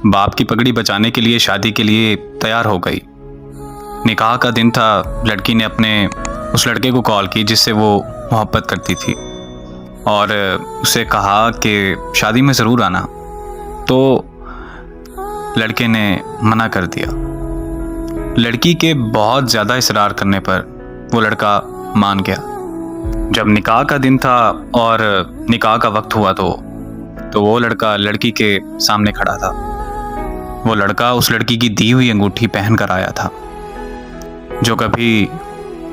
बाप की पगड़ी बचाने के लिए शादी के लिए तैयार हो गई। निकाह का दिन था। लड़की ने अपने उस लड़के को कॉल की जिससे वो मोहब्बत करती थी और उसे कहा कि शादी में ज़रूर आना। तो लड़के ने मना कर दिया। लड़की के बहुत ज़्यादा इसरार करने पर वो लड़का मान गया। जब निकाह का दिन था और निकाह का वक्त हुआ तो वो लड़का लड़की के सामने खड़ा था। वो लड़का उस लड़की की दी हुई अंगूठी पहन कर आया था जो कभी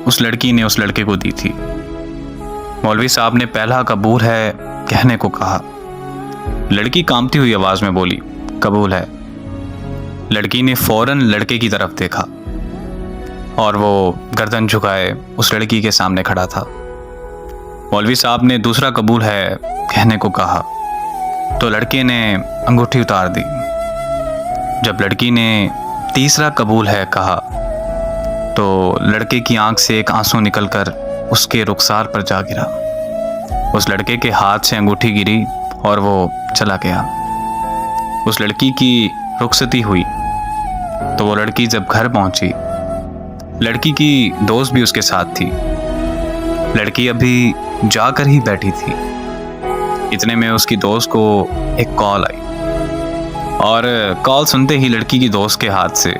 उस लड़की ने उस लड़के को दी थी। मौलवी साहब ने पहला कबूल है कहने को कहा। लड़की कांपती हुई आवाज़ में बोली, कबूल है। लड़की ने फौरन लड़के की तरफ देखा और वो गर्दन झुकाए उस लड़की के सामने खड़ा था। मौलवी साहब ने दूसरा कबूल है कहने को कहा तो लड़के ने अंगूठी उतार दी। जब लड़की ने तीसरा कबूल है कहा तो लड़के की आंख से एक आंसू निकलकर उसके रुखसार पर जा गिरा। उस लड़के के हाथ से अंगूठी गिरी और वो चला गया। उस लड़की की रुखसती हुई तो वो लड़की जब घर पहुंची, लड़की की दोस्त भी उसके साथ थी। लड़की अभी जाकर ही बैठी थी। इतने में उसकी दोस्त को एक कॉल आई और कॉल सुनते ही लड़की की दोस्त के हाथ से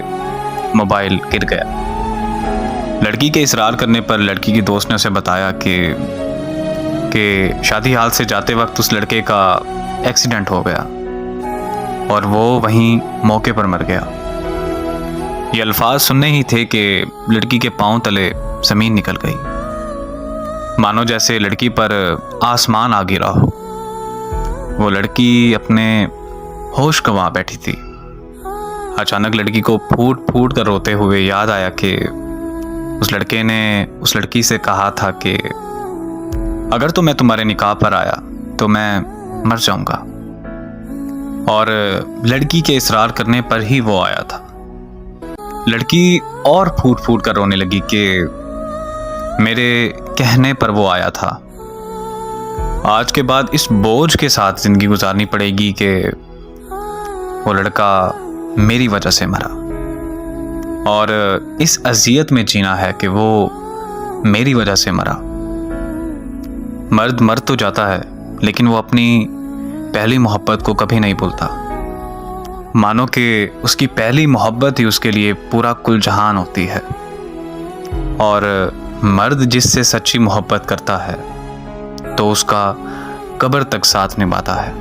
मोबाइल गिर गया। लड़की के इसरार करने पर लड़की की दोस्त ने उसे बताया कि शादी हाल से जाते वक्त उस लड़के का एक्सीडेंट हो गया और वो वहीं मौके पर मर गया। ये अल्फाज सुनने ही थे कि लड़की के पांव तले ज़मीन निकल गई, मानो जैसे लड़की पर आसमान आ गिरा हो। वो लड़की अपने होश गंवा बैठी थी। अचानक लड़की को फूट फूट कर रोते हुए याद आया कि उस लड़के ने उस लड़की से कहा था कि अगर तो मैं तुम्हारे निकाह पर आया तो मैं मर जाऊंगा, और लड़की के इसरार करने पर ही वो आया था। लड़की और फूट फूट कर रोने लगी कि मेरे कहने पर वो आया था। आज के बाद इस बोझ के साथ जिंदगी गुजारनी पड़ेगी कि वो लड़का मेरी वजह से मरा, और इस अजियत में जीना है कि वो मेरी वजह से मरा। मर्द मर तो जाता है लेकिन वो अपनी पहली मोहब्बत को कभी नहीं भूलता। मानो कि उसकी पहली मोहब्बत ही उसके लिए पूरा कुल जहान होती है, और मर्द जिससे सच्ची मोहब्बत करता है तो उसका कब्र तक साथ निभाता है।